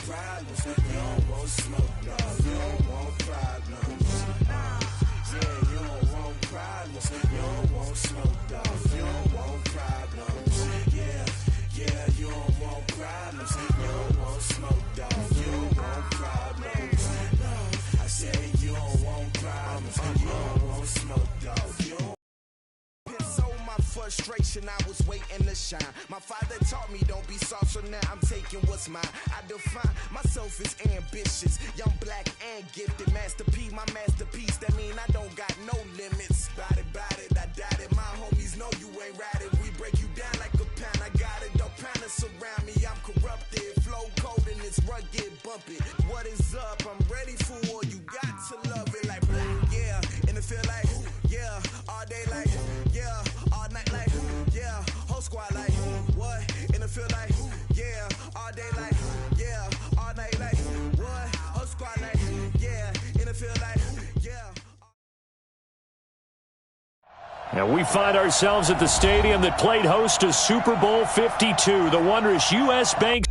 problems. You don't want smoke, dog. You don't want problems. Yeah, you don't want problems. You don't want smoke, dog. You don't want problems. Yeah, you don't want problems. You don't want smoke, dog. You don't want problems. No, I said you don't want problems. You don't want smoke, dog. You don't. Frustration, I was waiting to shine. My father taught me don't be soft, so now I'm taking what's mine. I define myself as ambitious, young, black, and gifted. Master P, my masterpiece. That mean I don't got no limits. Bout it, I doubt it. My homies know you ain't ratted. We break you down like a pound. I got it, don't panic surround me. I'm corrupted, flow cold and it's rugged, bumpy. What is up? I'm ready for war. You got to love it like blah, yeah. And it feel like yeah, all day like yeah, all night like yeah, whole squad like what? And it feel like yeah, all day like yeah, all night like what? Whole squad like yeah, and it feel like yeah. And we find ourselves at the stadium that played host to Super Bowl 52, the wondrous U.S. Bank.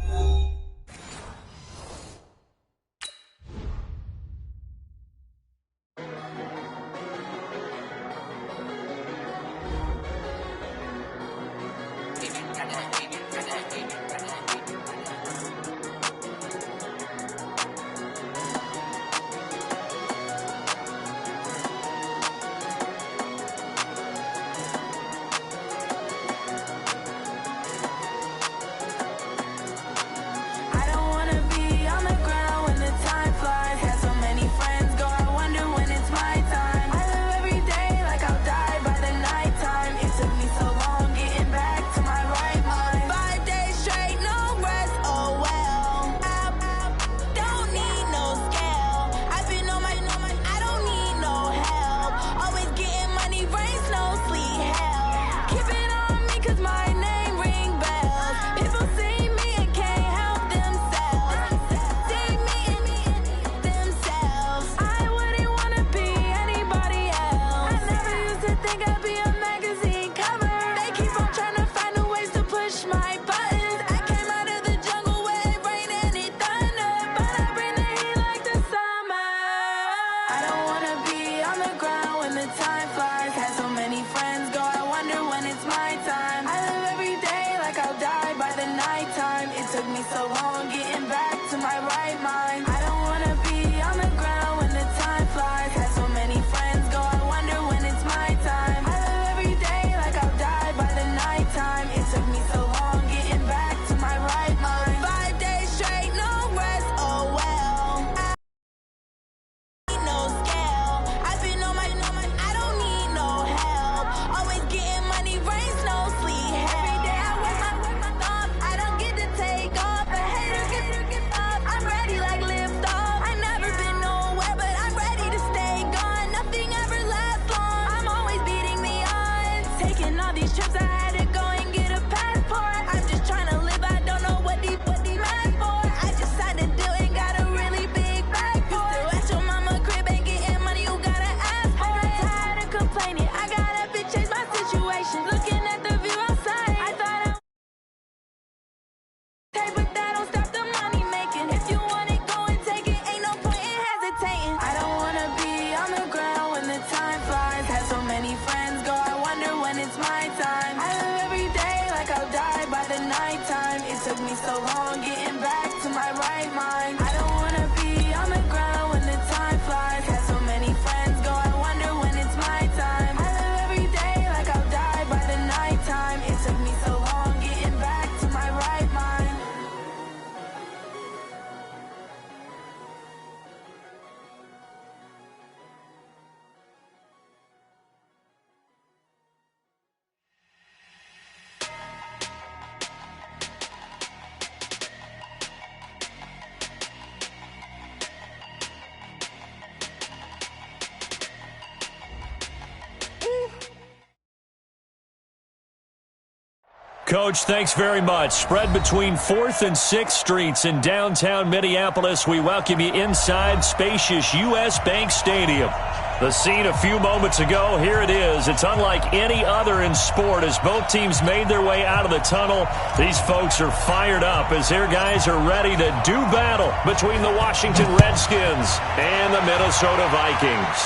Coach, thanks very much. Spread between 4th and 6th Streets in downtown Minneapolis. We welcome you inside spacious U.S. Bank Stadium. The scene a few moments ago, here it is. It's unlike any other in sport as both teams made their way out of the tunnel. These folks are fired up as their guys are ready to do battle between the Washington Redskins and the Minnesota Vikings.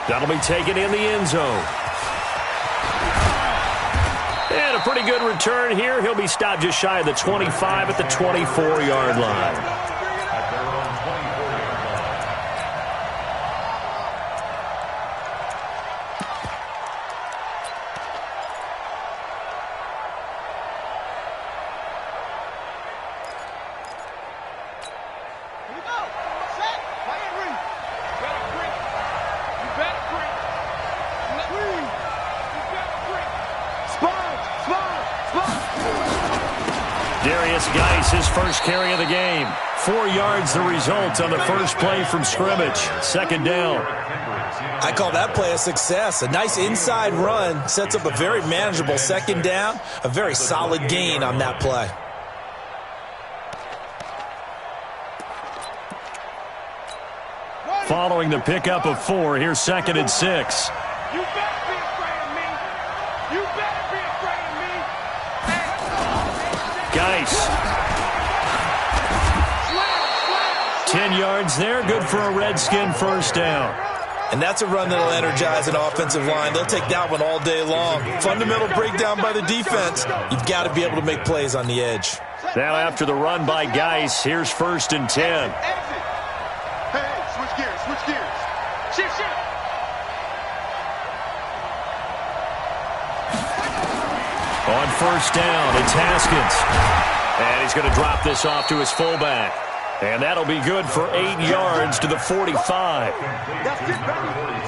That'll be taken in the end zone. And a pretty good return here. He'll be stopped just shy of the 25 at the 24-yard line. His first carry of the game. 4 yards the result on the first play from scrimmage. Second down. I call that play a success. A nice inside run sets up a very manageable second down. A very solid gain on that play. Following the pickup of 4, here's 2nd and 6. You better be afraid of me. You better be afraid of me. Geis. 10 yards there, good for a Redskin first down. And that's a run that'll energize an offensive line. They'll take that one all day long. Fundamental breakdown by the defense. You've got to be able to make plays on the edge. Now after the run by Geis, here's 1st and 10. Hey, switch gears, switch gears. Shift. On first down, it's Haskins. And he's going to drop this off to his fullback. And that'll be good for 8 yards to the 45.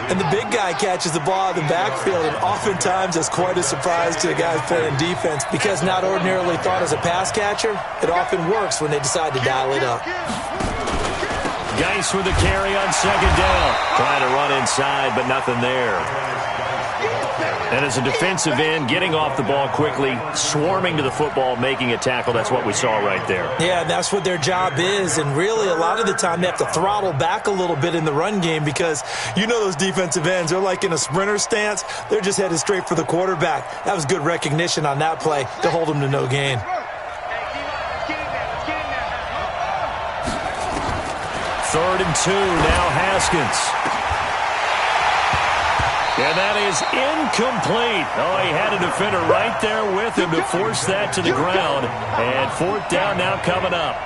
And the big guy catches the ball in the backfield, and oftentimes it's quite a surprise to the guys playing defense because not ordinarily thought as a pass catcher, it often works when they decide to dial it up. Geis with a carry on second down. Trying to run inside, but nothing there. And as a defensive end, getting off the ball quickly, swarming to the football, making a tackle, that's what we saw right there. Yeah, that's what their job is, and really a lot of the time they have to throttle back a little bit in the run game because you know those defensive ends, they're like in a sprinter stance. They're just headed straight for the quarterback. That was good recognition on that play to hold them to no gain. 3rd and 2, now Haskins. And that is incomplete. Oh, he had a defender right there with him to force that to the ground. And 4th down now coming up.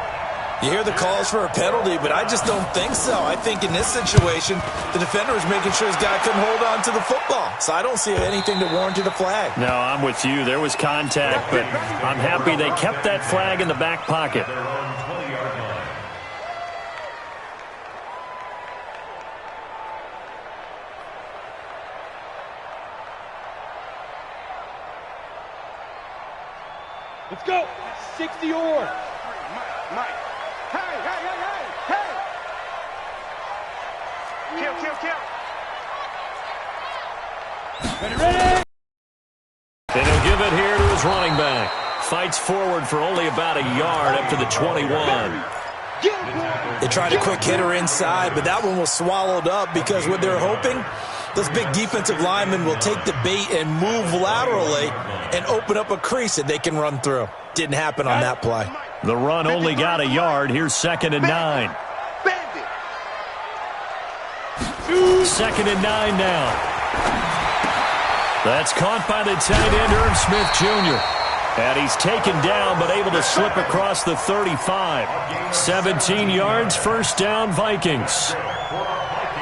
You hear the calls for a penalty, but I just don't think so. I think in this situation, the defender was making sure his guy couldn't hold on to the football. So I don't see anything to warrant a flag. No, I'm with you. There was contact, but I'm happy they kept that flag in the back pocket. Let's go. 60 or. Mike. Hey. Kill. Ready. And he'll give it here to his running back. Fights forward for only about a yard up to the 21. They tried a quick hitter inside, but that one was swallowed up because what they're hoping, those big defensive linemen will take the bait and move laterally and open up a crease that they can run through. Didn't happen on that play. The run only got a yard. Here's 2nd and 9. 2nd and 9 now. That's caught by the tight end, Irv Smith Jr. And he's taken down but able to slip across the 35. 17 yards, first down, Vikings.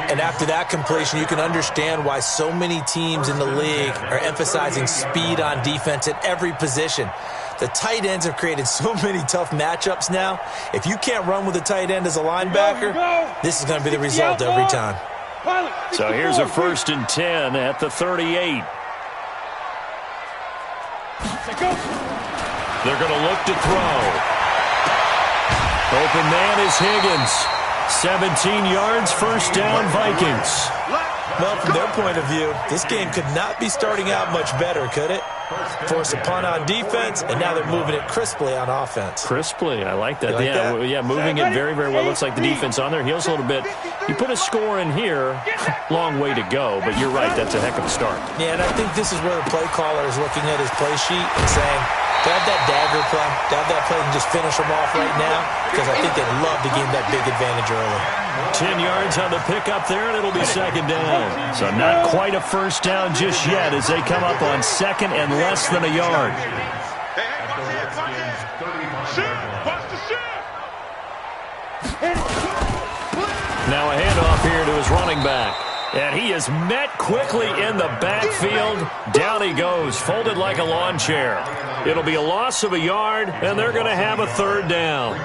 And after that completion, you can understand why so many teams in the league are emphasizing speed on defense at every position. The tight ends have created so many tough matchups now. If you can't run with a tight end as a linebacker, this is going to be the result every time. So here's a 1st and 10 at the 38. They're going to look to throw. Open man is Higgins. 17 yards, first down, Vikings. Well, from their point of view, this game could not be starting out much better, could it? force a punt on defense, and now they're moving it crisply on offense. Crisply, I like that. Like that? Yeah, moving it very, very well. Looks like the defense on there heals a little bit. You put a score in here, long way to go, but you're right, that's a heck of a start. Yeah, and I think this is where the play caller is looking at his play sheet and saying, to have that dagger play, to have that play and just finish them off right now, because I think they'd love to gain that big advantage early. 10 yards on the pickup there, and it'll be second down. So not quite a first down just yet as they come up on second and less than a yard. Now a handoff here to his running back. And he is met quickly in the backfield. Down he goes, folded like a lawn chair. It'll be a loss of a yard, and they're going to have a third down.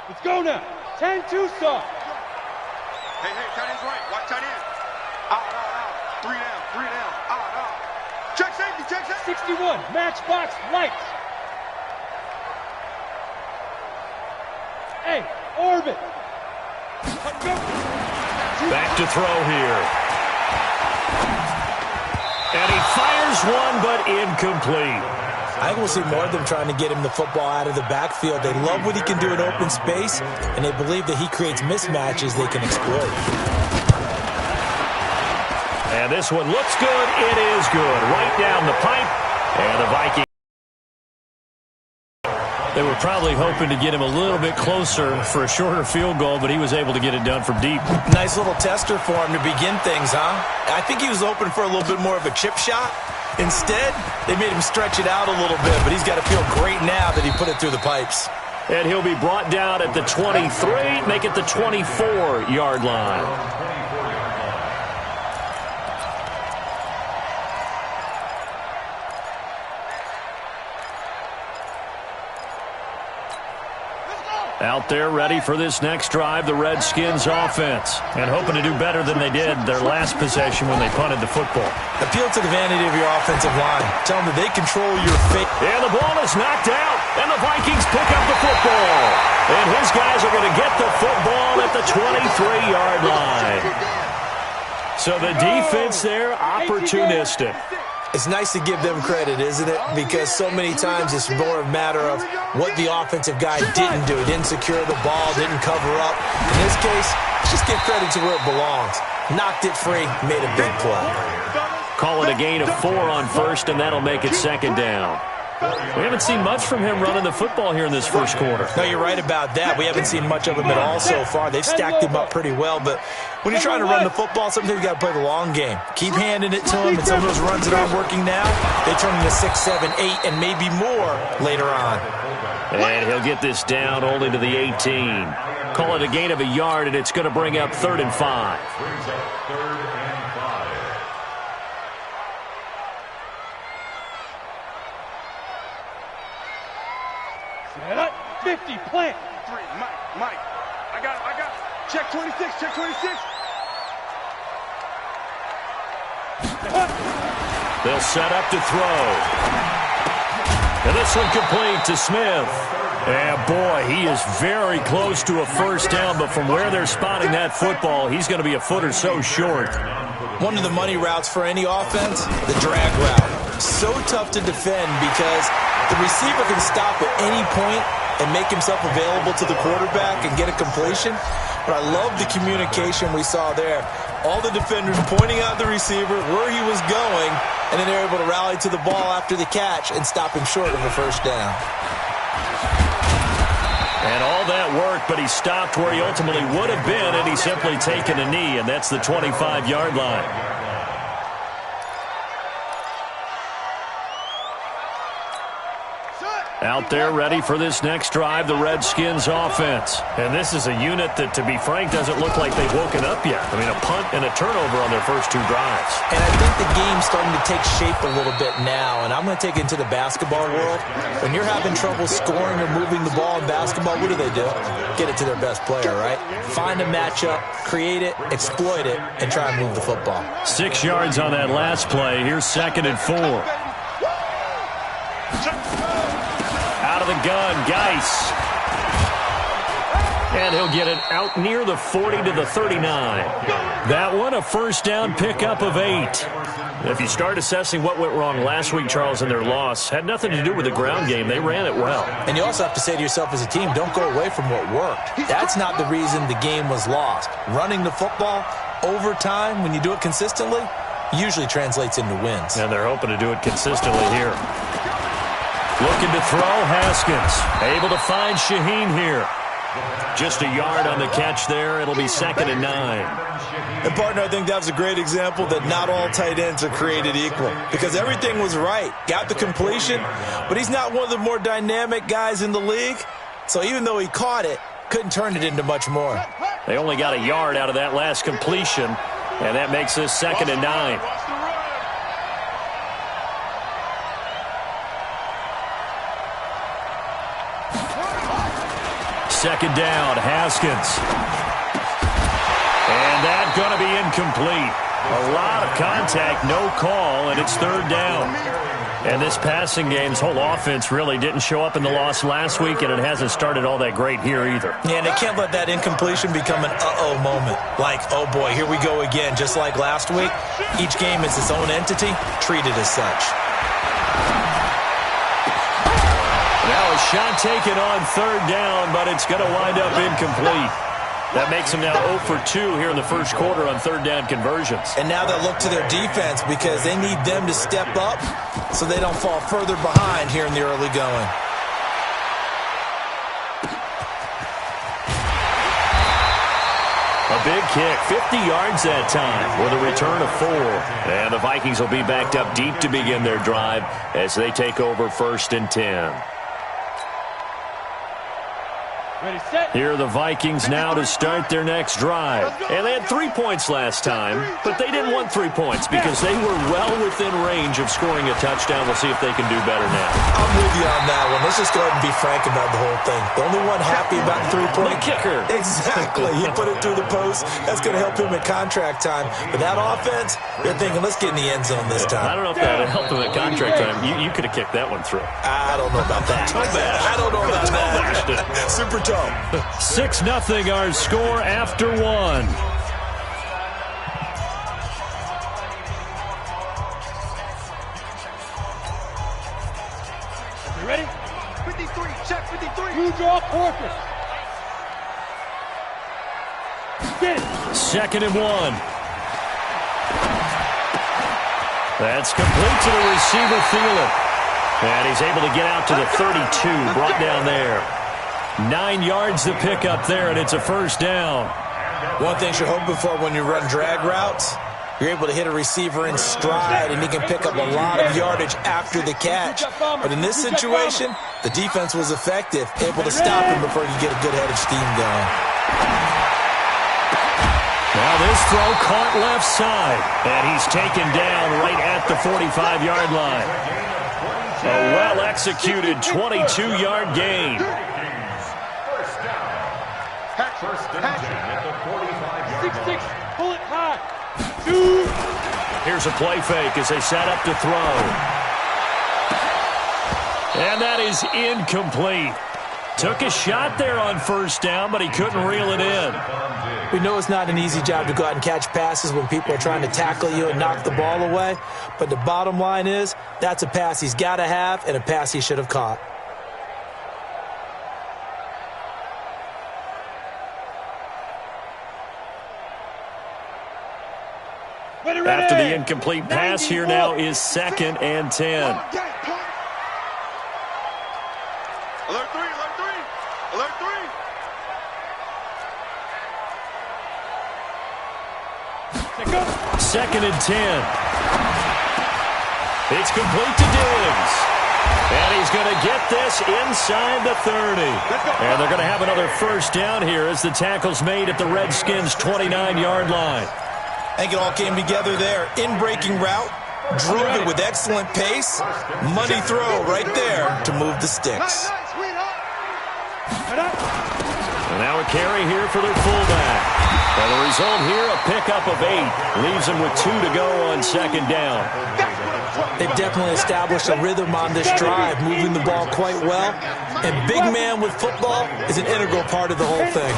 Let's go now. 10-2 start. Hey, tight end's right. Watch tight end. Out. 3 down. Out. Check safety. 61, matchbox lights. Hey, orbit. Back to throw here. And he fires one, but incomplete. I think we'll see more of them trying to get him the football out of the backfield. They love what he can do in open space, and they believe that he creates mismatches they can exploit. And this one looks good. It is good. Right down the pipe. And the Vikings. They were probably hoping to get him a little bit closer for a shorter field goal, but he was able to get it done from deep. Nice little tester for him to begin things, huh? I think he was hoping for a little bit more of a chip shot. Instead, they made him stretch it out a little bit, but he's got to feel great now that he put it through the pipes. And he'll be brought down at the 23, make it the 24-yard line. Out there ready for this next drive, the Redskins offense. And hoping to do better than they did their last possession when they punted the football. Appeal to the vanity of your offensive line. Tell them that they control your fate. And the ball is knocked out, and the Vikings pick up the football. And his guys are going to get the football at the 23-yard line. So the defense there, opportunistic. It's nice to give them credit, isn't it? Because so many times it's more a matter of what the offensive guy didn't do. Didn't secure the ball, didn't cover up. In this case, just give credit to where it belongs. Knocked it free, made a big play. Call it a gain of 4 on first, and that'll make it second down. We haven't seen much from him running the football here in this first quarter. No, you're right about that. We haven't seen much of him at all so far. They've stacked him up pretty well, but when you're trying to run the football, sometimes you got to play the long game. Keep handing it to him, and some of those runs that aren't working now, they turn into 6, 7, 8, and maybe more later on. And he'll get this down only to the 18. Call it a gain of a yard, and it's going to bring up 3rd and 5. 50, plant. 3, Mike. I got it. Check 26. They'll set up to throw. And this one complete to Smith. And boy, he is very close to a first down, but from where they're spotting that football, he's going to be a foot or so short. One of the money routes for any offense, the drag route. So tough to defend because the receiver can stop at any point and make himself available to the quarterback and get a completion. But I love the communication we saw there. All the defenders pointing out the receiver, where he was going, and then they're able to rally to the ball after the catch and stop him short of a first down. And all that work, but he stopped where he ultimately would have been, and he's simply taken a knee, and that's the 25-yard line. Out there ready for this next drive, the Redskins offense. And this is a unit that, to be frank, doesn't look like they've woken up yet. I mean, a punt and a turnover on their first 2 drives. And I think the game's starting to take shape a little bit now, and I'm going to take it into the basketball world. When you're having trouble scoring or moving the ball in basketball, what do? Get it to their best player, right? Find a matchup, create it, exploit it, and try and move the football. 6 yards on that last play. Here's 2nd and 4. Out of the gun, Geis. And he'll get it out near the 40 to the 39. That one, a first down pickup of 8. If you start assessing what went wrong last week, Charles, in their loss, had nothing to do with the ground game. They ran it well. And you also have to say to yourself as a team, don't go away from what worked. That's not the reason the game was lost. Running the football over time, when you do it consistently, usually translates into wins. And they're hoping to do it consistently here. Looking to throw, Haskins. Able to find Shaheen here. Just a yard on the catch there. It'll be 2nd and 9. And, partner, I think that was a great example that not all tight ends are created equal. Because everything was right. Got the completion, but he's not one of the more dynamic guys in the league. So even though he caught it, couldn't turn it into much more. They only got a yard out of that last completion, and that makes this 2nd and 9. Second down, Haskins. And that's going to be incomplete. A lot of contact, no call, and it's 3rd down. And this passing game's whole offense really didn't show up in the loss last week, and it hasn't started all that great here either. Yeah, and they can't let that incompletion become an uh-oh moment. Like, oh boy, here we go again, just like last week. Each game is its own entity, treated as such. Now a shot taken on 3rd down, but it's going to wind up incomplete. That makes them now 0 for 2 here in the first quarter on 3rd down conversions. And now they'll look to their defense because they need them to step up so they don't fall further behind here in the early going. A big kick, 50 yards that time with a return of 4. And the Vikings will be backed up deep to begin their drive as they take over 1st and 10. Here are the Vikings now to start their next drive. And they had 3 points last time, but they didn't want 3 points because they were well within range of scoring a touchdown. We'll see if they can do better now. I'm with you on that one. Let's just go ahead and be frank about the whole thing. The only one happy about the 3-point kicker. Exactly. He put it through the post. That's going to help him at contract time. But that offense, they're thinking, let's get in the end zone this time. I don't know if that would help him at contract time. You could have kicked that one through. I don't know about that. I don't know about that. Super tough. 6-0 our score after 1. You ready? 53, check 53. You draw quarter. Get it. 2nd and 1. That's complete to the receiver, Thielen. And he's able to get out to the 32, brought down there. 9 yards to pick up there, and it's a 1st down. One thing you're hoping for when you run drag routes, you're able to hit a receiver in stride, and he can pick up a lot of yardage after the catch. But in this situation, the defense was effective, able to stop him before he could get a good head of steam going. Now this throw caught left side, and he's taken down right at the 45-yard line. A well-executed 22-yard gain. First down at the 45-yard line. 6-6, pull it high. Here's a play fake as they set up to throw. And that is incomplete. Took a shot there on 1st down, but he couldn't reel it in. We know it's not an easy job to go out and catch passes when people are trying to tackle you and knock the ball away. But the bottom line is, that's a pass he's got to have and a pass he should have caught. After the incomplete pass, here now is 2nd and 10. Alert 3, alert 3, alert 3. 2nd and 10. It's complete to Diggs. And he's going to get this inside the 30. And they're going to have another 1st down here as the tackle's made at the Redskins' 29-yard line. I think it all came together there. In-breaking route, drove it with excellent pace. Money throw right there to move the sticks. And now a carry here for their fullback. And the result here, a pickup of 8. Leaves them with 2 to go on 2nd down. They've definitely established a rhythm on this drive, moving the ball quite well. And big man with football is an integral part of the whole thing.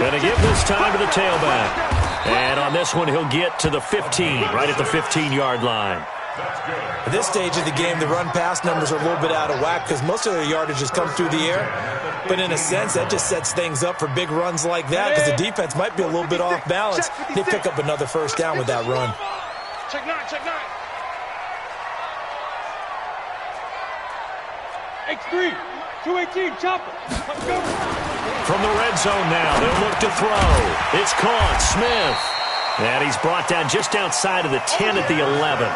Going to give this time to the tailback. And on this one, he'll get to the 15, right at the 15-yard line. At this stage of the game, the run-pass numbers are a little bit out of whack because most of their yardage has come through the air. But in a sense, that just sets things up for big runs like that because the defense might be a little bit off balance. They pick up another first down with that run. Check 9, check 9. X3, 218, chopper. Let's go. From the red zone now, they'll look to throw. It's caught, Smith. And he's brought down just outside of the 10 at the 11.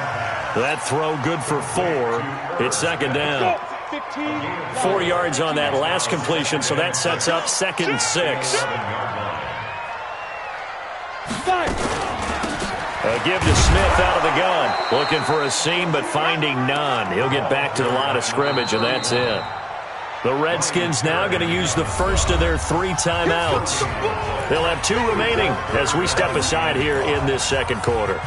That throw good for 4. It's second down. 4 yards on that last completion, so that sets up 2nd and 6. A give to Smith out of the gun. Looking for a seam, but finding none. He'll get back to the line of scrimmage, and that's it. The Redskins now going to use the first of their 3 timeouts. They'll have 2 remaining as we step aside here in this second quarter.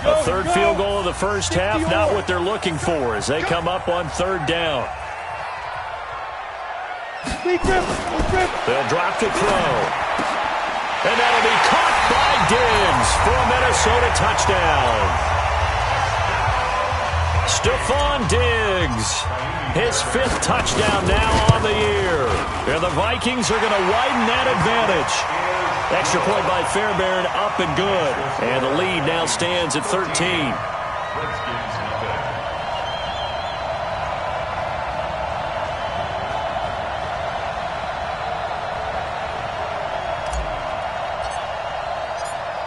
A third field goal of the first half, not what they're looking for as they come up on 3rd down. They'll drop to throw. And that'll be caught by Diggs for a Minnesota touchdown. Stephon Diggs, his 5th touchdown now on the year. And the Vikings are going to widen that advantage. Extra point by Fairbairn, up and good. And the lead now stands at 13.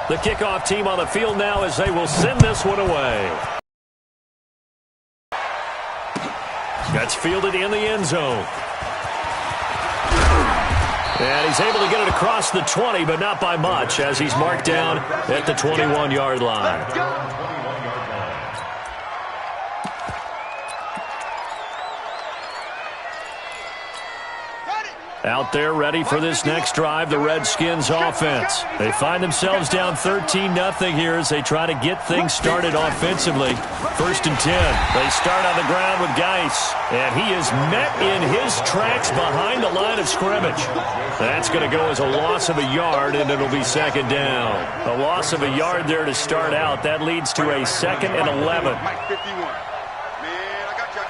The kickoff team on the field now as they will send this one away. That's fielded in the end zone. And he's able to get it across the 20, but not by much, as he's marked down at the 21-yard line. Out there ready for this next drive, the Redskins offense. They find themselves down 13-0 here as they try to get things started offensively. 1st and 10. They start on the ground with Geis, and he is met in his tracks behind the line of scrimmage. That's going to go as a loss of a yard, and it'll be 2nd down. A loss of a yard there to start out. That leads to a 2nd and 11. Mike 51. Man, I got you.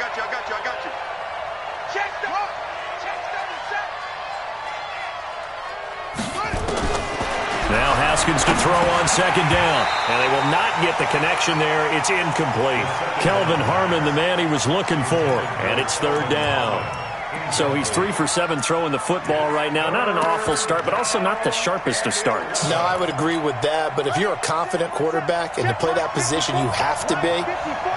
Check the hook. Now Haskins to throw on 2nd down. And they will not get the connection there. It's incomplete. Kelvin Harmon, the man he was looking for. And it's 3rd down. So he's 3 for 7 throwing the football right now. Not an awful start, but also not the sharpest of starts. No, I would agree with that. But if you're a confident quarterback and to play that position you have to be,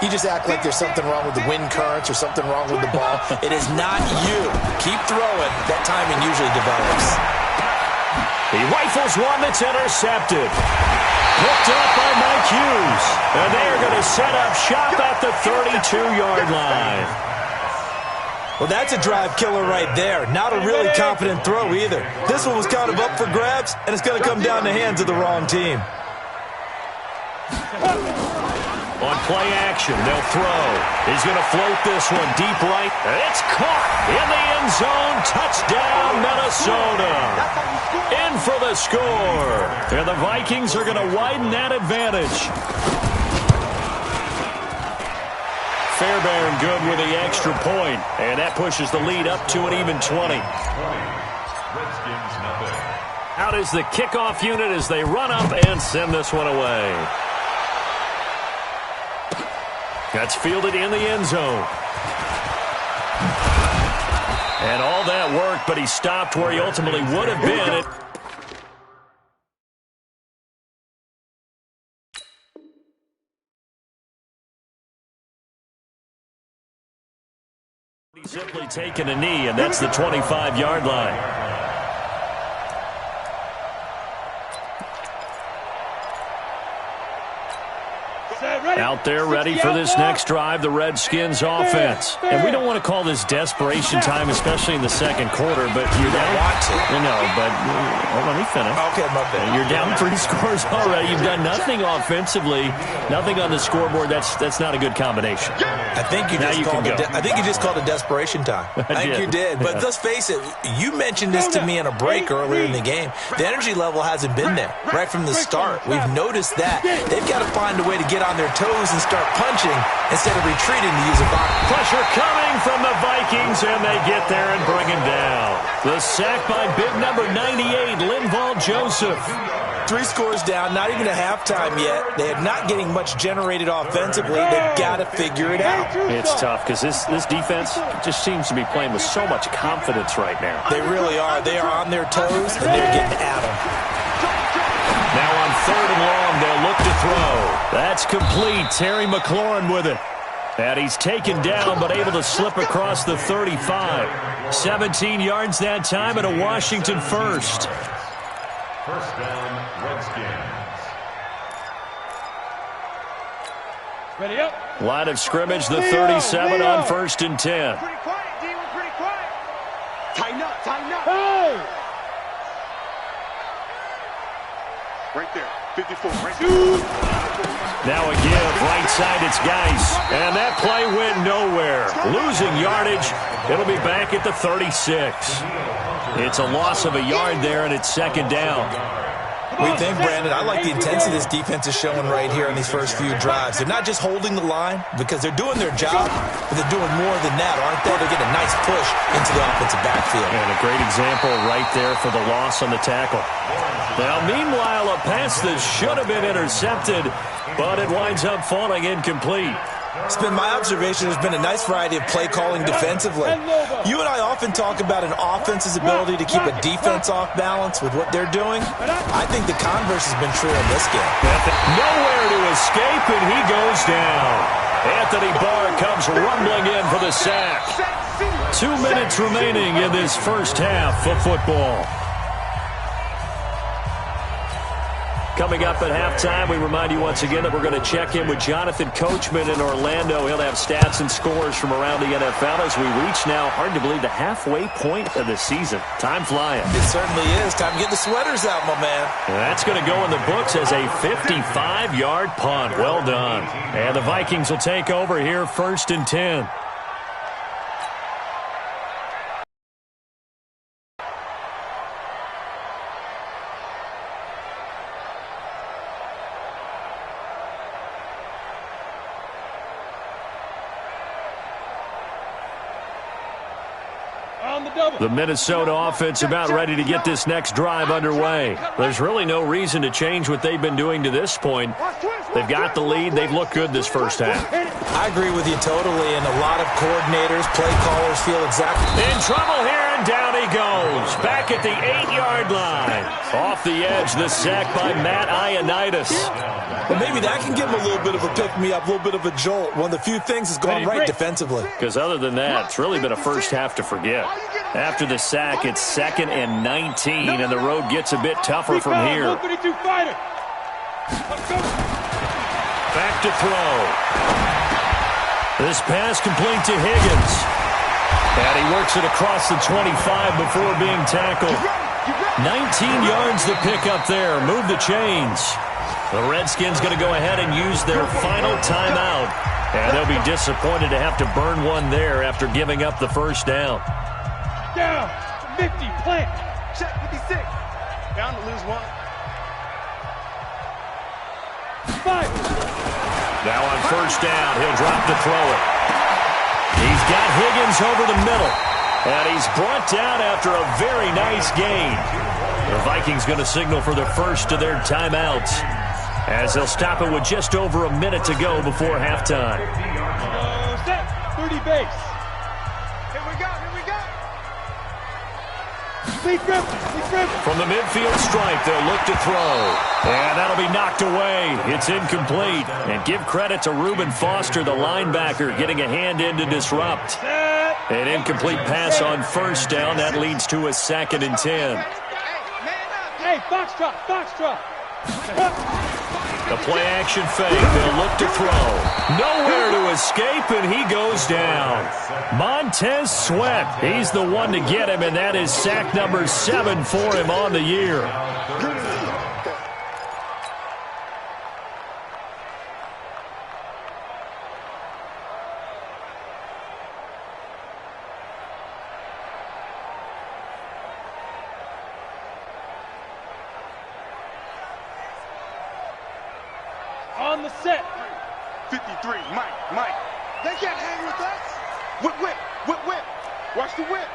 you just act like there's something wrong with the wind currents or something wrong with the ball. It is not you. Keep throwing. That timing usually develops. He rifles one that's intercepted. Picked up by Mike Hughes. And they are going to set up shop at the 32-yard line. Well, that's a drive killer right there. Not a really confident throw either. This one was kind of up for grabs, and it's going to come down the hands of the wrong team. On play action, they'll throw. He's going to float this one deep right. It's caught in the end zone. Touchdown, Minnesota. In for the score. And the Vikings are going to widen that advantage. Fairbairn good with the extra point. And that pushes the lead up to an even 20. Out is the kickoff unit as they run up and send this one away. That's fielded in the end zone. And all that worked, but he stopped where he ultimately would have been. He's simply taken a knee, and that's the 25-yard line. Out there ready for this next drive, the Redskins offense. And we don't want to call this desperation time, especially in the second quarter, but you're down. Let me finish. Okay, my bad. You're down 3 scores already. You've done nothing offensively, nothing on the scoreboard. That's not a good combination. I think you just called it desperation time. I think you did. But let's face it, you mentioned this to me on a break earlier in the game. The energy level hasn't been there right from the start. We've noticed that. They've got to find a way to get on their toes and start punching instead of retreating to use a box. Pressure coming from the Vikings, and they get there and bring him down. The sack by big number 98, Linval Joseph. 3 scores down, not even a halftime yet. They are not getting much generated offensively. They've got to figure it out. It's tough because this defense just seems to be playing with so much confidence right now. They really are. They are on their toes, and they're getting at them. Now on 3rd and long, they'll look to throw. That's complete. Terry McLaurin with it. And he's taken down, but able to slip across the 35. 17 yards that time, and a Washington first. First down, Redskins. Ready up. Line of scrimmage, the 37 on 1st and 10. Pretty quiet, D. We're pretty quiet. Tighten up, tighten up. Hey! Right there, 54, right there. Now a give, right side, it's Geis. And that play went nowhere. Losing yardage, it'll be back at the 36. It's a loss of a yard there, and it's 2nd down. We think, Brandon, I like the intensity this defense is showing right here on these first few drives. They're not just holding the line because they're doing their job, but they're doing more than that, aren't they? They're getting a nice push into the offensive backfield. And a great example right there for the loss on the tackle. Now, meanwhile, a pass that should have been intercepted, but it winds up falling incomplete. It's been my observation there's been a nice variety of play calling defensively. You and I often talk about an offense's ability to keep a defense off balance with what they're doing. I think the converse has been true in this game. Nowhere to escape, and he goes down. Anthony Barr comes rumbling in for the sack. 2 minutes remaining in this first half of football. Coming up at halftime, we remind you once again that we're going to check in with Jonathan Coachman in Orlando. He'll have stats and scores from around the NFL as we reach now, hard to believe, the halfway point of the season. Time flying. It certainly is. Time to get the sweaters out, my man. And that's going to go in the books as a 55-yard punt. Well done. And the Vikings will take over here 1st and 10. The Minnesota offense about ready to get this next drive underway. There's really no reason to change what they've been doing to this point. They've got the lead. They've looked good this first half. I agree with you totally, and a lot of coordinators, play callers feel exactly. In trouble here, and down he goes. Back at the 8-yard line. Off the edge, the sack by Matt Ioannidis. Well, maybe that can give him a little bit of a pick-me-up, a little bit of a jolt. One of the few things that's gone right defensively. Because other than that, it's really been a first half to forget. After the sack, it's 2nd and 19, and the road gets a bit tougher from here. Back to throw. This pass complete to Higgins. And he works it across the 25 before being tackled. 19 yards to pick up there. Move the chains. The Redskins going to go ahead and use their final timeout. And they'll be disappointed to have to burn one there after giving up the first down. Down. 50. Plant. Check 56. Down to lose 1. 5. Now on first down, he'll drop to throw it. He's got Higgins over the middle. And he's brought down after a very nice gain. The Vikings going to signal for the first of their timeouts, as they'll stop it with just over a minute to go before halftime. Set. 30 base. Here we go, here we go. From the midfield stripe, they'll look to throw. And that'll be knocked away. It's incomplete. And give credit to Reuben Foster, the linebacker, getting a hand in to disrupt. An incomplete pass on first down. That leads to a 2nd and 10. Hey, foxtrot, foxtrot. The play-action fake. They'll look to throw. Nowhere to escape, and he goes down. Montez Sweat. He's the one to get him, and that is sack number 7 for him on the year. On the set. 53, Mike. They can't hang with us. Whip. Watch the whip.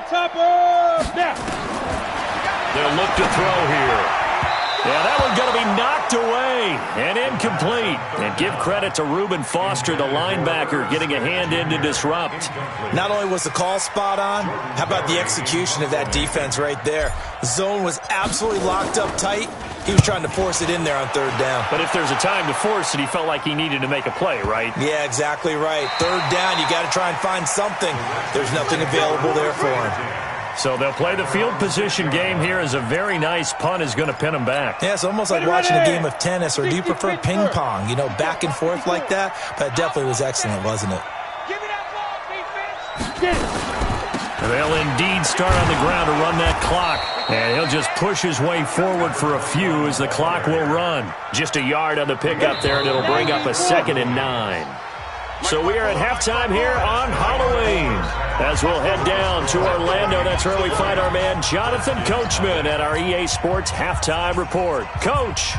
Topper. Now. They'll look to throw here. Yeah, that one's going to be knocked away and incomplete. And give credit to Reuben Foster, the linebacker, getting a hand in to disrupt. Not only was the call spot on, how about the execution of that defense right there? Zone was absolutely locked up tight. He was trying to force it in there on third down. But if there's a time to force it, he felt like he needed to make a play, right? Yeah, exactly right. Third down, you got to try and find something. There's nothing available there for him. So they'll play the field position game here as a very nice punt is going to pin them back. Yeah, it's almost like watching a game of tennis, or do you prefer ping pong? You know, back and forth like that? But it definitely was excellent, wasn't it? Give me that ball, defense. Get it. They'll indeed start on the ground to run that clock. And he'll just push his way forward for a few as the clock will run. Just a yard on the pickup there, and it'll bring up a 2nd and 9. So we are at halftime here on Halloween. As we'll head down to Orlando, that's where we find our man Jonathan Coachman at our EA Sports Halftime Report. Coach.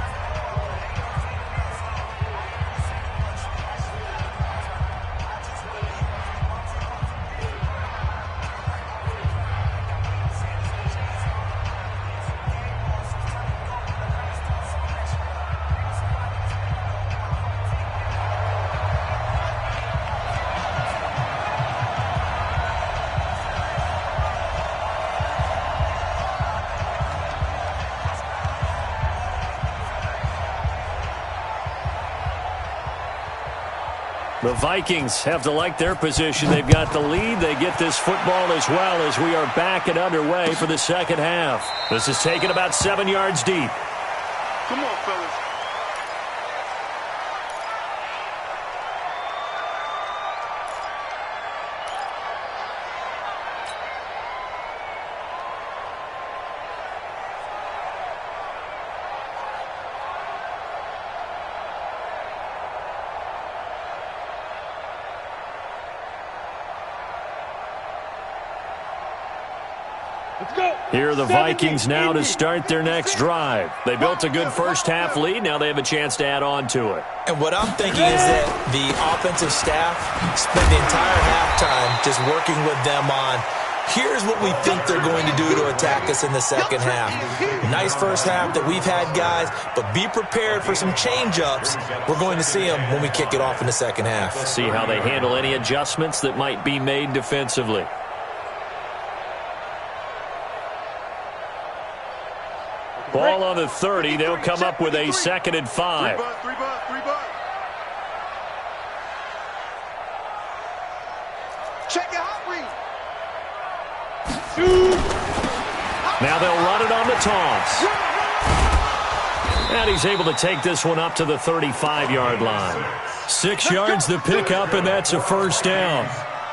The Vikings have to like their position. They've got the lead. They get this football as well as we are back and underway for the second half. This is taken about 7 yards deep. Come on, fellas. Here are the Vikings now to start their next drive. They built a good first half lead. Now they have a chance to add on to it. And what I'm thinking is that the offensive staff spent the entire halftime just working with them on, here's what we think they're going to do to attack us in the second half. Nice first half that we've had, guys, but be prepared for some change-ups. We're going to see them when we kick it off in the second half. See how they handle any adjustments that might be made defensively. Ball on the 30. They'll come up with a 2nd and 5. Three bud. Check your hot read. Now they'll run it on the toss. And he's able to take this one up to the 35-yard line. 6 yards the pickup, and that's a first down.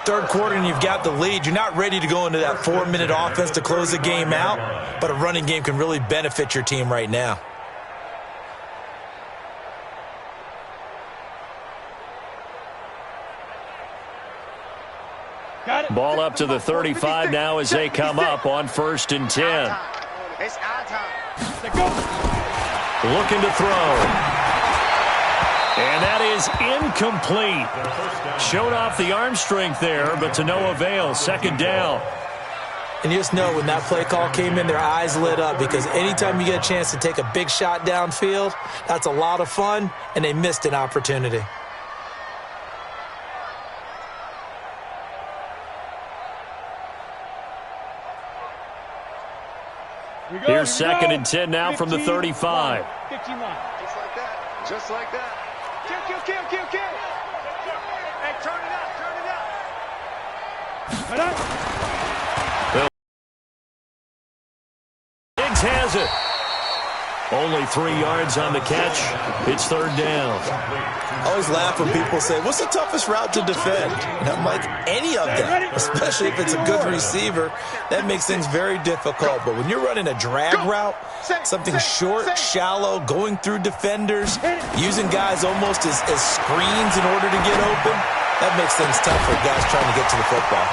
Third quarter and you've got the lead. You're not ready to go into that 4-minute offense to close the game out, but a running game can really benefit your team right now. Ball up to the 35 now as they come up on 1st and 10. It's our time. Looking to throw. And that is incomplete. Showed off the arm strength there, but to no avail. 2nd down. And you just know when that play call came in, their eyes lit up, because anytime you get a chance to take a big shot downfield, that's a lot of fun, and they missed an opportunity. Here's 2nd and 10 now from the 35. 15 line. Just like that. Kill. Hey, turn it up. Right on. has it. Only 3 yards on the catch. It's third down. I always laugh when people say, what's the toughest route to defend? And I'm like, any of them, especially if it's a good receiver. That makes things very difficult. But when you're running a drag route, something short, shallow, going through defenders, using guys almost as screens in order to get open, that makes things tough for guys trying to get to the football.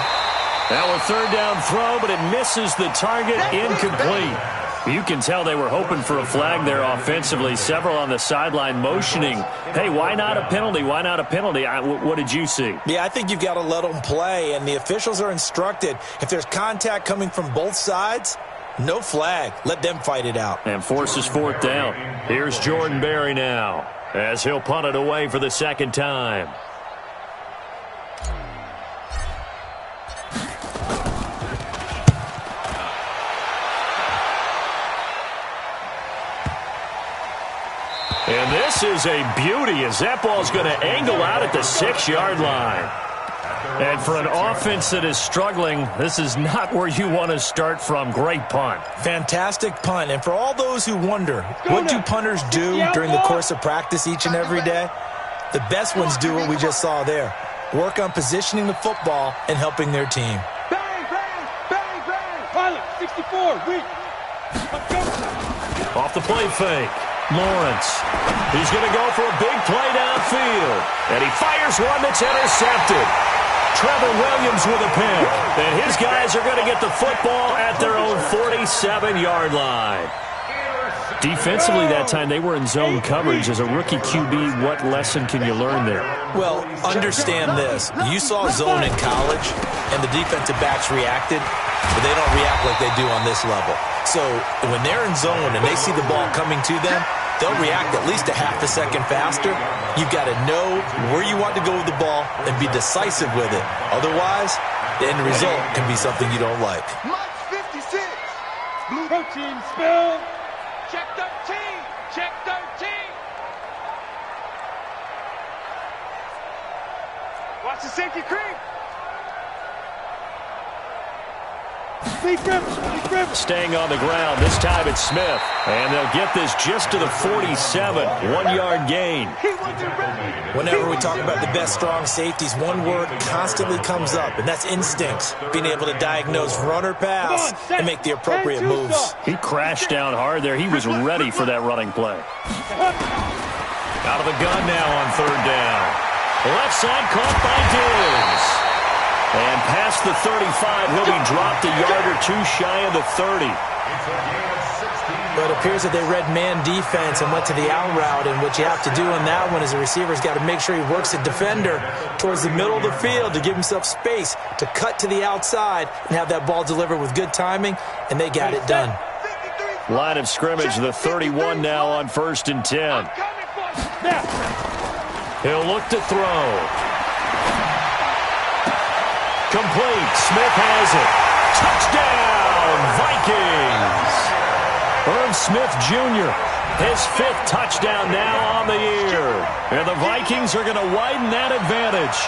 Now a third down throw, but it misses the target, incomplete. You can tell they were hoping for a flag there offensively. Several on the sideline motioning, hey, why not a penalty? Why not a penalty? What did you see? Yeah, I think you've got to let them play, and the officials are instructed. If there's contact coming from both sides, no flag. Let them fight it out. And forces fourth down. Here's Jordan Berry now as he'll punt it away for the second time. And this is a beauty as that ball's going to angle out at the 6-yard line. And for an offense that is struggling, this is not where you want to start from. Great punt. Fantastic punt. And for all those who wonder, what do punters do during the course of practice each and every day? The best ones do what we just saw there. Work on positioning the football and helping their team. Bang, bang, bang, bang. Pilot, 64, weak. Off the play fake. Lawrence. He's going to go for a big play downfield. And he fires one that's intercepted. Trevor Williams with a pick. And his guys are going to get the football at their own 47-yard line. Defensively that time, they were in zone coverage. As a rookie QB, what lesson can you learn there? Well, understand this. You saw zone in college, and the defensive backs reacted, but they don't react like they do on this level. So when they're in zone and they see the ball coming to them, they'll react at least a half a second faster. You've got to know where you want to go with the ball and be decisive with it. Otherwise, the end result can be something you don't like. Mike 56. Blue protein spill. Check 13. Check 13. Watch the safety creep. Staying on the ground. This time it's Smith. And they'll get this just to the 47. 1-yard gain. Whenever we talk about the best strong safeties, one word constantly comes up, and that's instincts. Being able to diagnose run or pass and make the appropriate moves. He crashed down hard there. He was ready for that running play. Out of the gun now on third down. Left side caught by Diggs. And past the 35, he'll be dropped a yard or two shy of the 30. But it appears that they read man defense and went to the out route. And what you have to do on that one is the receiver's got to make sure he works the defender towards the middle of the field to give himself space to cut to the outside and have that ball delivered with good timing, and they got it done. Line of scrimmage, the 31 now on 1st and 10. He'll look to throw. Complete. Smith has it. Touchdown, Vikings. Irv Smith Jr., his 5th touchdown now on the year. And the Vikings are going to widen that advantage.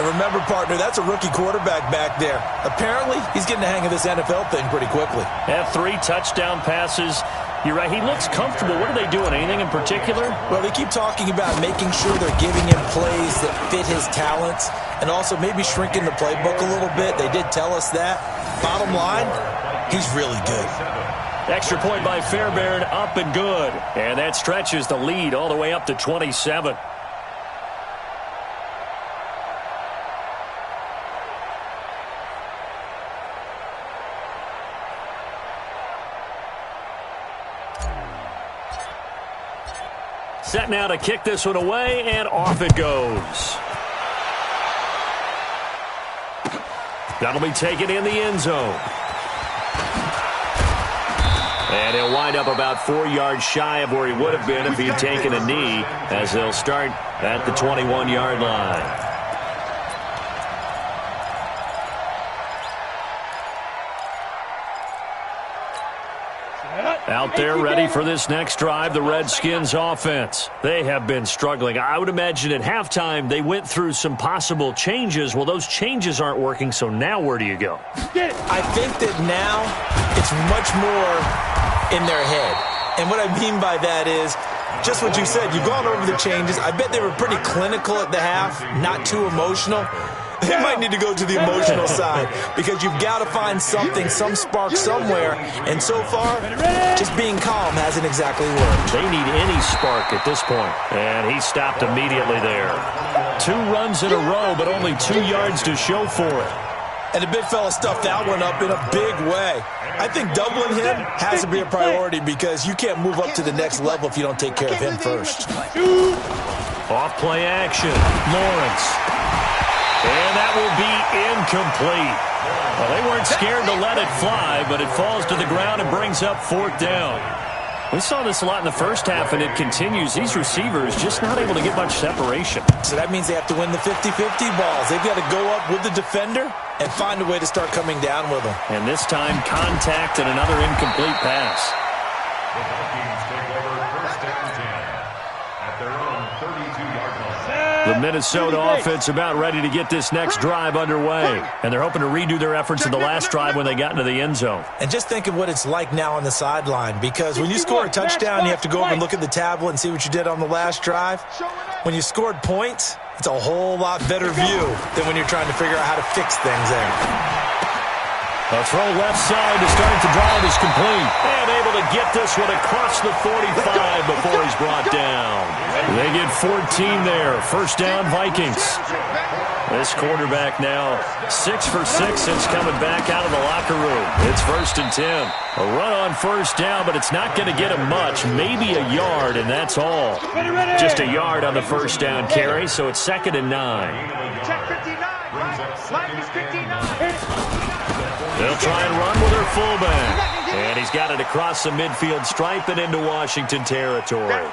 And remember, partner, that's a rookie quarterback back there. Apparently, he's getting the hang of this NFL thing pretty quickly. Had 3 touchdown passes. You're right, he looks comfortable. What are they doing? Anything in particular? Well, they keep talking about making sure they're giving him plays that fit his talents and also maybe shrinking the playbook a little bit. They did tell us that. Bottom line, he's really good. Extra point by Fairbairn, up and good. And that stretches the lead all the way up to 27. Set now to kick this one away, and off it goes. That'll be taken in the end zone. And he'll wind up about 4 yards shy of where he would have been if he'd taken a knee, as they'll start at the 21-yard line. Out there ready for this next drive, the Redskins offense. They have been struggling. I would imagine at halftime they went through some possible changes. Well, those changes aren't working, so now where do you go? I think that now it's much more in their head. And what I mean by that is just what you said. You've gone over the changes. I bet they were pretty clinical at the half, not too emotional. They might need to go to the emotional side because you've got to find something, some spark somewhere. And so far, just being calm hasn't exactly worked. They need any spark at this point. And he stopped immediately there. 2 runs in a row, but only 2 yards to show for it. And the big fella stuffed that one up in a big way. I think doubling him has to be a priority because you can't move up to the next level if you don't take care of him first. Off play action. Lawrence. And that will be incomplete. Well, they weren't scared to let it fly, but it falls to the ground and brings up 4th down. We saw this a lot in the first half, and it continues. These receivers just not able to get much separation. So that means they have to win the 50-50 balls. They've got to go up with the defender and find a way to start coming down with them. And this time, contact and another incomplete pass. The Vikings take over 1st and 10 at their own 32-yard line. The Minnesota offense about ready to get this next drive underway. And they're hoping to redo their efforts in the last drive when they got into the end zone. And just think of what it's like now on the sideline, because when you score a touchdown, you have to go over and look at the tablet and see what you did on the last drive. When you scored points, it's a whole lot better view than when you're trying to figure out how to fix things there. A throw left side to start the drive is complete. And able to get this one across the 45 before he's brought down. They get 14 there. 1st down, Vikings. This quarterback now 6 for 6 since coming back out of the locker room. It's 1st and 10. A run on 1st down, but it's not going to get him much. Maybe a yard, and that's all. Just a yard on the 1st down carry, so it's 2nd and 9. Check 59, right? Line is 59. They'll try and run with their fullback. And he's got it across the midfield stripe and into Washington territory.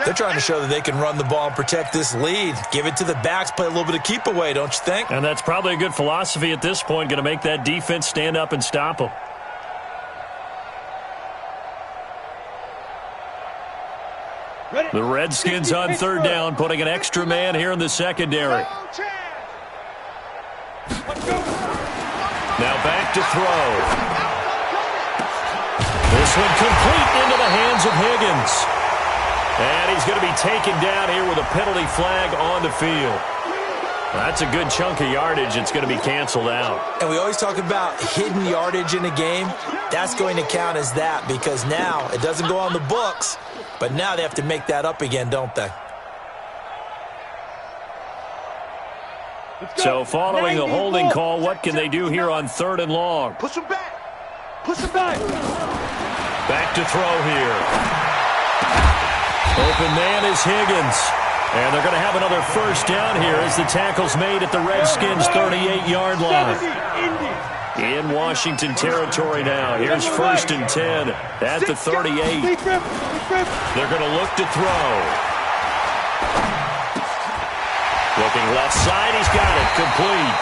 They're trying to show that they can run the ball and protect this lead. Give it to the backs, play a little bit of keep away, don't you think? And that's probably a good philosophy at this point, going to make that defense stand up and stop them. The Redskins on 3rd down, putting an extra man here in the secondary. Now back to throw. This one complete into the hands of Higgins. And he's going to be taken down here with a penalty flag on the field. That's a good chunk of yardage. It's going to be canceled out. And we always talk about hidden yardage in a game. That's going to count as that because now it doesn't go on the books, but now they have to make that up again, don't they? So following the holding call, what can they do here on 3rd and long? Push him back. Push him back. Back to throw here. Open man is Higgins. And they're going to have another 1st down here as the tackle's made at the Redskins' 38-yard line. In Washington territory now. Here's 1st and 10 at the 38. They're going to look to throw. Looking left side, he's got it, complete.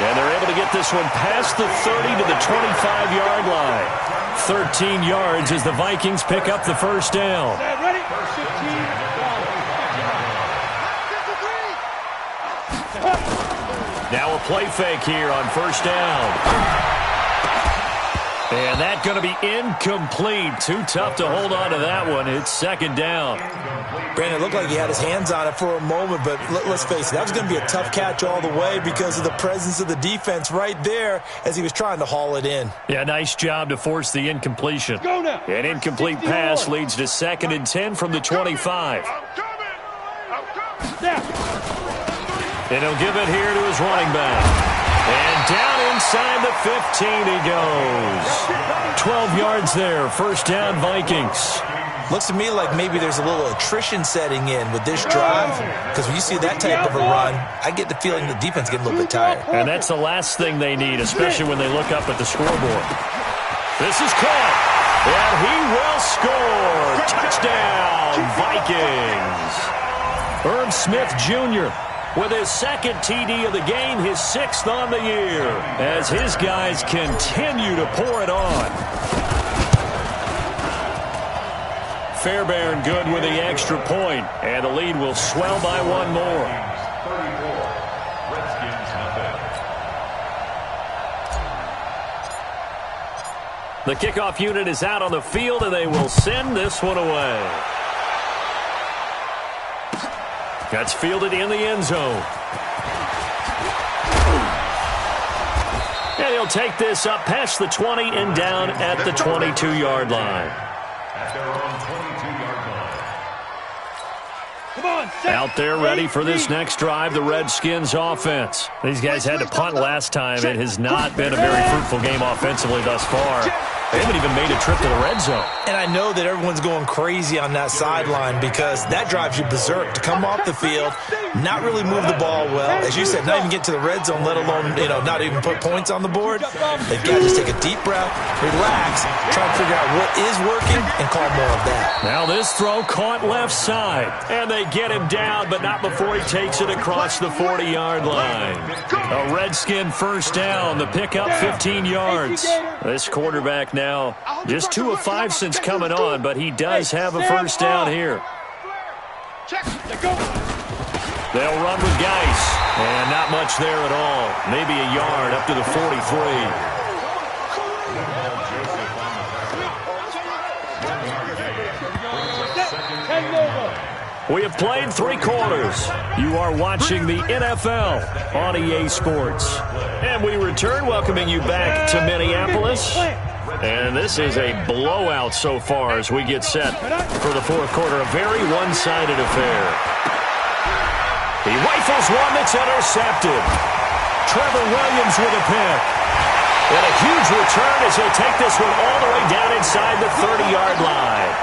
And they're able to get this one past the 30 to the 25-yard line. 13 yards as the Vikings pick up the 1st down. Now a play fake here on 1st down. And that's going to be incomplete. Too tough to hold on to that one. It's 2nd down. Brandon, it looked like he had his hands on it for a moment, but let's face it, that was going to be a tough catch all the way because of the presence of the defense right there as he was trying to haul it in. Yeah, nice job to force the incompletion. An incomplete pass leads to 2nd and 10 from the 25. And he'll give it here to his running back. And down inside the 15 he goes. 12 yards there, 1st down Vikings. Looks to me like maybe there's a little attrition setting in with this drive because when you see that type of a run, I get the feeling the defense getting a little bit tired. And that's the last thing they need, especially when they look up at the scoreboard. This is caught, and he will score. Touchdown, Vikings. Herb Smith Jr. with his 2nd TD of the game, his 6th on the year, as his guys continue to pour it on. Fairbairn good with the extra point, and the lead will swell by one more. 34, Redskins nothing. The kickoff unit is out on the field, and they will send this one away. That's fielded in the end zone. And he'll take this up past the 20 and down at the 22-yard line. At their own 22-yard line. Come on, Out there ready for this next drive, the Redskins offense. These guys had to punt last time. It has not been a very fruitful game offensively thus far. They haven't even made a trip to the red zone. And I know that everyone's going crazy on that sideline because that drives you berserk to come off the field, not really move the ball well. As you said, not even get to the red zone, let alone, not even put points on the board. They've got to just take a deep breath, relax, try and figure out what is working, and call more of that. Now this throw caught left side. And they get him down, but not before he takes it across the 40-yard line. A Redskin first down. The pickup 15 yards. This quarterback now just 2 of 5 since coming on, but he does have a first down here. They'll run with Geis, and not much there at all. Maybe a yard up to the 43. We have played 3 quarters. You are watching the NFL on EA Sports. And we return, welcoming you back to Minneapolis. And this is a blowout so far as we get set for the fourth quarter. A very one-sided affair. He rifles one that's intercepted. Trevor Williams with a pick. And a huge return as he'll take this one all the way down inside the 30-yard line.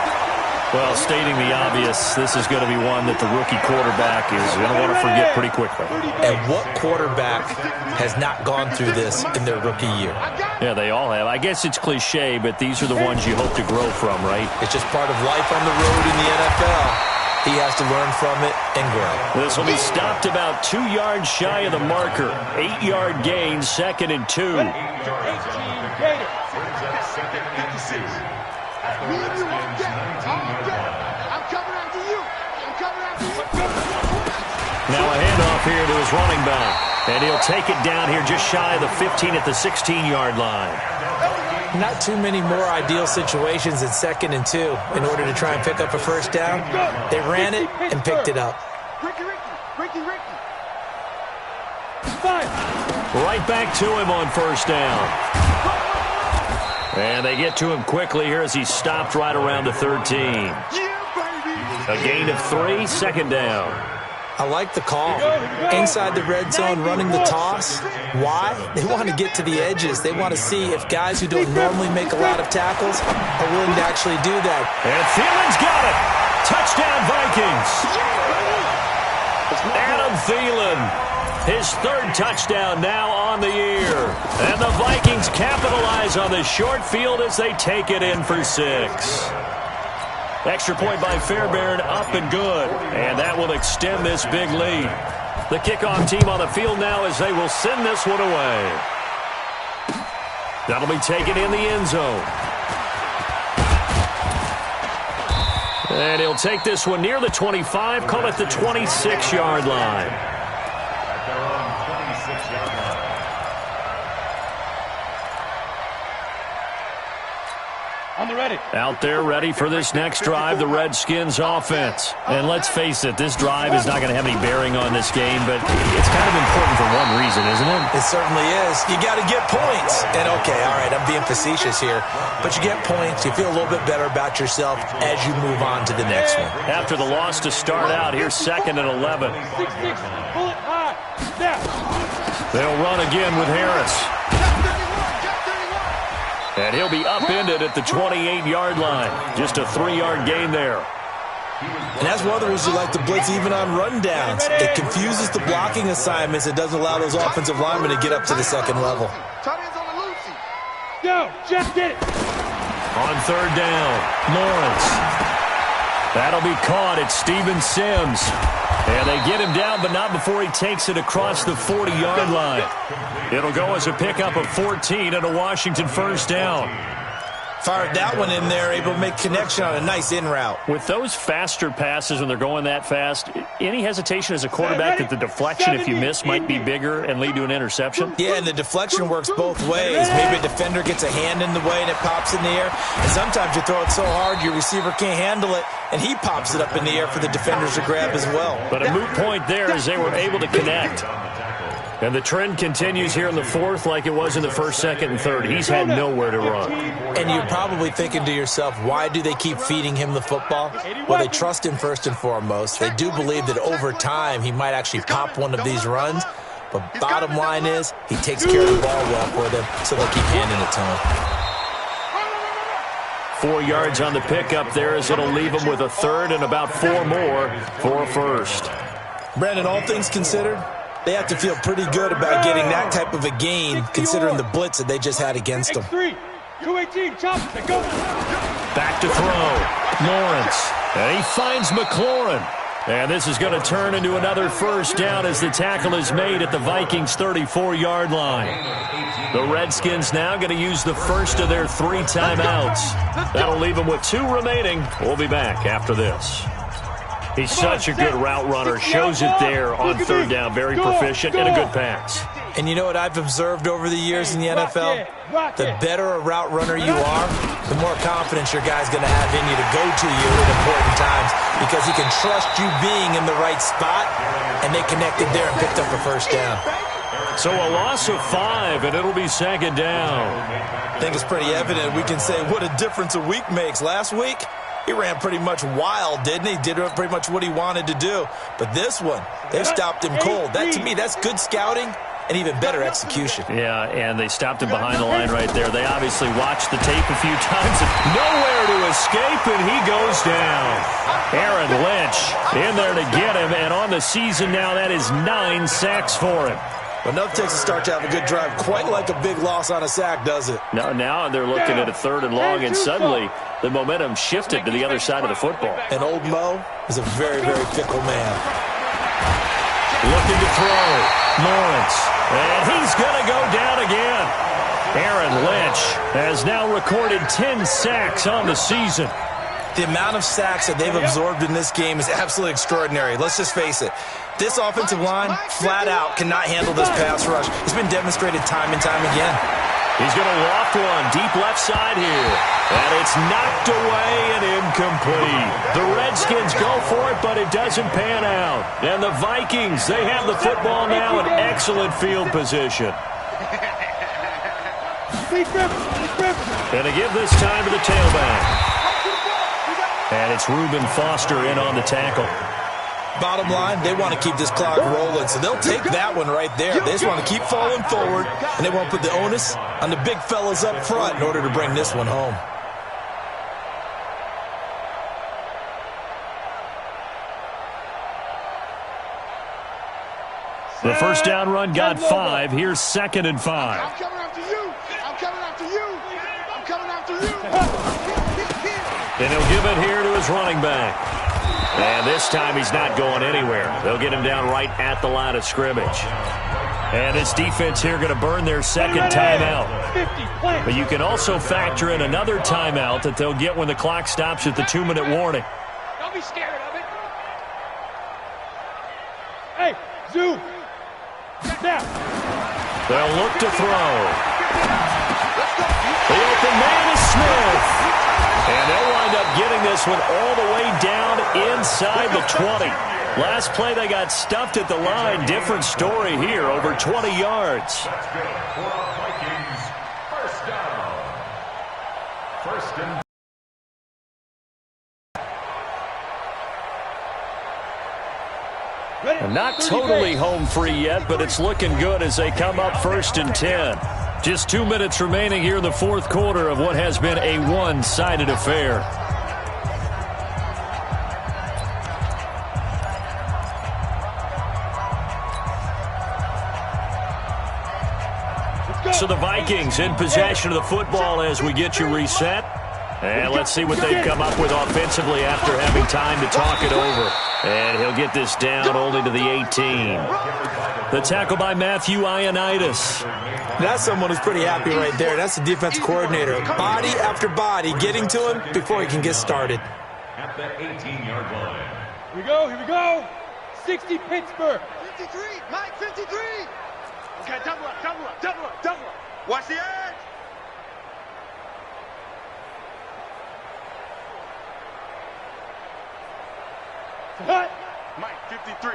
Well, stating the obvious, this is going to be one that the rookie quarterback is going to want to forget pretty quickly. And what quarterback has not gone through this in their rookie year? Yeah, they all have. I guess it's cliche, but these are the ones you hope to grow from, right? It's just part of life on the road in the NFL. He has to learn from it and grow. This will be stopped about 2 yards shy of the marker. 8-yard gain, 2nd and 2. Brings up 2nd and 2. At the Redskins' 19-yard line. Now a handoff here to his running back. And he'll take it down here just shy of the 15 at the 16-yard line. Not too many more ideal situations in 2nd and 2 in order to try and pick up a first down. They ran it and picked it up. Right back to him on first down. And they get to him quickly here as he stopped right around the 13. A gain of 3, 2nd down. I like the call. Inside the red zone, running the toss. Why? They want to get to the edges. They want to see if guys who don't normally make a lot of tackles are willing to actually do that. And Thielen's got it. Touchdown, Vikings. Adam Thielen. His 3rd touchdown now on the year. And the Vikings capitalize on the short field as they take it in for 6. Extra point by Fairbairn, up and good. And that will extend this big lead. The kickoff team on the field now as they will send this one away. That'll be taken in the end zone. And he'll take this one near the 25, call it the 26-yard line. At their own 26-yard line. On the ready. Out there ready for this next drive, the Redskins offense. And let's face it, this drive is not going to have any bearing on this game, but it's kind of important for one reason, isn't it? It certainly is. You got to get points. And okay, all right, I'm being facetious here, but you get points, you feel a little bit better about yourself as you move on to the next one. After the loss to start out, here's 2nd and 11. 6-6, bullet high, snap. They'll run again with Harris. And he'll be upended at the 28-yard line. Just a 3-yard gain there. And that's one of the reasons you like to blitz even on rundowns. It confuses the blocking assignments. It doesn't allow those offensive linemen to get up to the 2nd level. Go, Jeff, get it. On 3rd down, Lawrence. That'll be caught at Steven Sims. And they get him down, but not before he takes it across the 40-yard line. It'll go as a pickup of 14 and a Washington first down. Fired that one in there, able to make connection on a nice in route. With those faster passes when they're going that fast, any hesitation as a quarterback that the deflection, if you miss, might be bigger and lead to an interception? Yeah, and the deflection works both ways. Maybe a defender gets a hand in the way and it pops in the air. And sometimes you throw it so hard your receiver can't handle it, and he pops it up in the air for the defenders to grab as well. But a moot point there as they were able to connect. And the trend continues here in the fourth like it was in the first, second, and third. He's had nowhere to run. And you're probably thinking to yourself, why do they keep feeding him the football? Well, they trust him first and foremost. They do believe that over time he might actually pop one of these runs. But bottom line is, he takes care of the ball well for them, so they'll keep handing it to him. 4 yards on the pickup there as it'll leave him with a third and about 4 more for a first. Brandon, all things considered, they have to feel pretty good about getting that type of a gain, considering the blitz that they just had against them. 218, chop, go. Back to throw. Lawrence. And he finds McLaurin. And this is going to turn into another first down as the tackle is made at the Vikings' 34-yard line. The Redskins now going to use the first of their 3 timeouts. That'll leave them with 2 remaining. We'll be back after this. He's such a good route runner. Shows it there on third down. Very proficient and a good pass. And you know what I've observed over the years in the NFL? The better a route runner you are, the more confidence your guy's going to have in you to go to you at important times because he can trust you being in the right spot, and they connected there and picked up a first down. So a loss of 5, and it'll be second down. I think it's pretty evident. We can say what a difference a week makes. Last week, he ran pretty much wild, didn't he? Did pretty much what he wanted to do. But this one, they stopped him cold. That, to me, that's good scouting and even better execution. Yeah, and they stopped him behind the line right there. They obviously watched the tape a few times. Nowhere to escape, and he goes down. Aaron Lynch in there to get him, and on the season now, that is 9 sacks for him. Enough takes a start to have a good drive, quite like a big loss on a sack, does it? Now they're looking at a 3rd and long, and suddenly the momentum shifted to the other side of the football. And old Mo is a very, very fickle man. Looking to throw. Lawrence. And he's going to go down again. Aaron Lynch has now recorded 10 sacks on the season. The amount of sacks that they've absorbed in this game is absolutely extraordinary. Let's just face it. This offensive line, flat out, cannot handle this pass rush. It's been demonstrated time and time again. He's going to loft one deep left side here. And it's knocked away and incomplete. The Redskins go for it, but it doesn't pan out. And the Vikings, they have the football now in excellent field position. And to give this time to the tailback. And it's Reuben Foster in on the tackle. Bottom line, they want to keep this clock rolling, so they'll take that one right there. They just want to keep falling forward, and they won't put the onus on the big fellas up front in order to bring this one home. The first down run got 5. Here's 2nd and 5. I'm coming after you. I'm coming after you. I'm coming after you. And he'll give it here to his running back. And this time he's not going anywhere. They'll get him down right at the line of scrimmage. And this defense here going to burn their 2nd timeout. But you can also factor in another timeout that they'll get when the clock stops at the 2-minute warning. Don't be scared of it. Hey, zoom. Now. They'll look to throw. The open man is Smith. And they'll wind up getting this one all the way down inside the 20. Last play, they got stuffed at the line. Different story here, over 20 yards. That's good for the Vikings. First down. First and And not totally home free yet, but it's looking good as they come up 1st and 10. Just 2 minutes remaining here in the 4th quarter of what has been a one-sided affair. So the Vikings in possession of the football as we get you reset. And let's see what they've come up with offensively after having time to talk it over. And he'll get this down only to the 18. The tackle by Matthew Ioannidis. That's someone who's pretty happy right there. That's the defense coordinator. Body after body getting to him before he can get started. At the 18-yard line. Here we go, here we go. 60 Pittsburgh. 53, Mike, 53. Okay, double up, double up, double up, double up. Watch the edge. Hut. Mike, 53.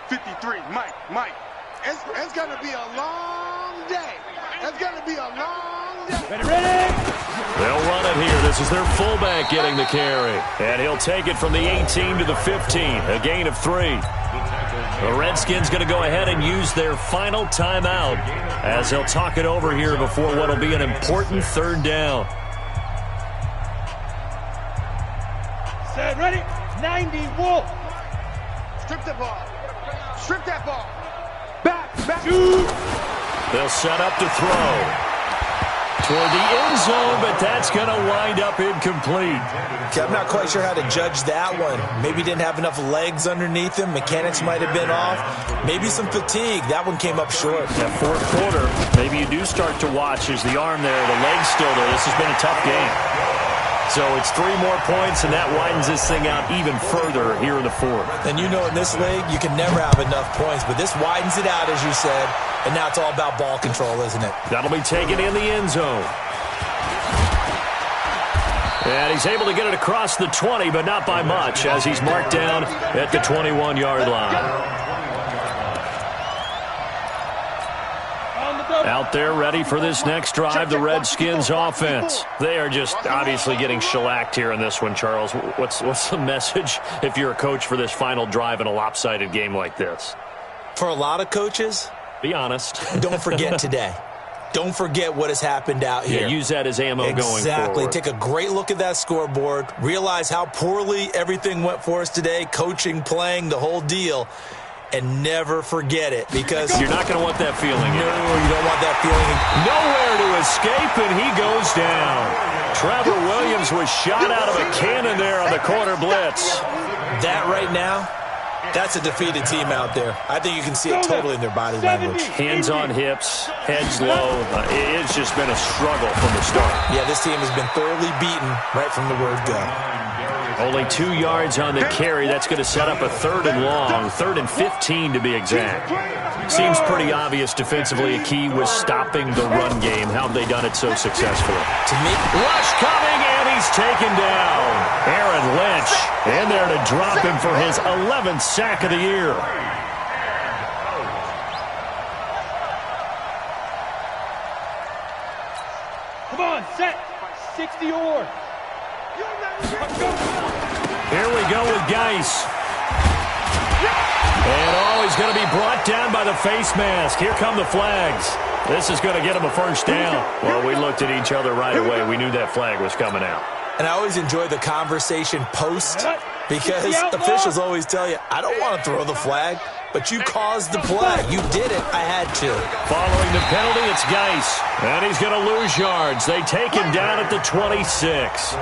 53, Mike. It's going to be a long day. It's going to be a long day. Ready? They'll run it here. This is their fullback getting the carry. And he'll take it from the 18 to the 15. A gain of 3. The Redskins going to go ahead and use their final timeout as they'll talk it over here before what will be an important third down. Set, ready? 90, Wolf. Strip the ball. Strip that ball. Back. They'll set up to throw toward the end zone, but that's going to wind up incomplete. Okay, I'm not quite sure how to judge that one. Maybe didn't have enough legs underneath him. Mechanics might have been off. Maybe some fatigue. That one came up short. That fourth quarter, maybe you do start to watch as the arm there, the leg's still there. This has been a tough game. So it's 3 more points, and that widens this thing out even further here in the fourth. And you know in this league, you can never have enough points, but this widens it out, as you said, and now it's all about ball control, isn't it? That'll be taken in the end zone. And he's able to get it across the 20, but not by much, as he's marked down at the 21-yard line. Out there ready for this next drive, the Redskins offense. They are just obviously getting shellacked here in this one, Charles. What's the message if you're a coach for this final drive in a lopsided game like this? For a lot of coaches, be honest. Don't forget today. Don't forget what has happened out here. Yeah, use that as ammo going forward. Exactly. Take a great look at that scoreboard. Realize how poorly everything went for us today, coaching, playing, the whole deal. And never forget it, because you're not going to want that feeling. No, you don't want that feeling. Nowhere to escape, and he goes down. Trevor Williams was shot out of a cannon there on the corner blitz. That right now, that's a defeated team out there. I think you can see it totally in their body language. Hands on hips, heads low. It's just been a struggle from the start. Yeah, this team has been thoroughly beaten right from the word go. Only 2 yards on the carry. That's going to set up a 3rd and long, 3rd and 15 to be exact. Seems pretty obvious defensively. A key was stopping the run game. How have they done it so successfully? To me, rush coming, and he's taken down. Aaron Lynch in there to drop him for his 11th sack of the year. Come on, set. 60 or. Here we go with Geis. And he's going to be brought down by the face mask. Here come the flags. This is going to get him a first down. Well, we looked at each other right away. We knew that flag was coming out. And I always enjoy the conversation post, because officials always tell you, I don't want to throw the flag, but you caused the play. You did it. I had to. Following the penalty, it's Geis. And he's going to lose yards. They take him down at the 26.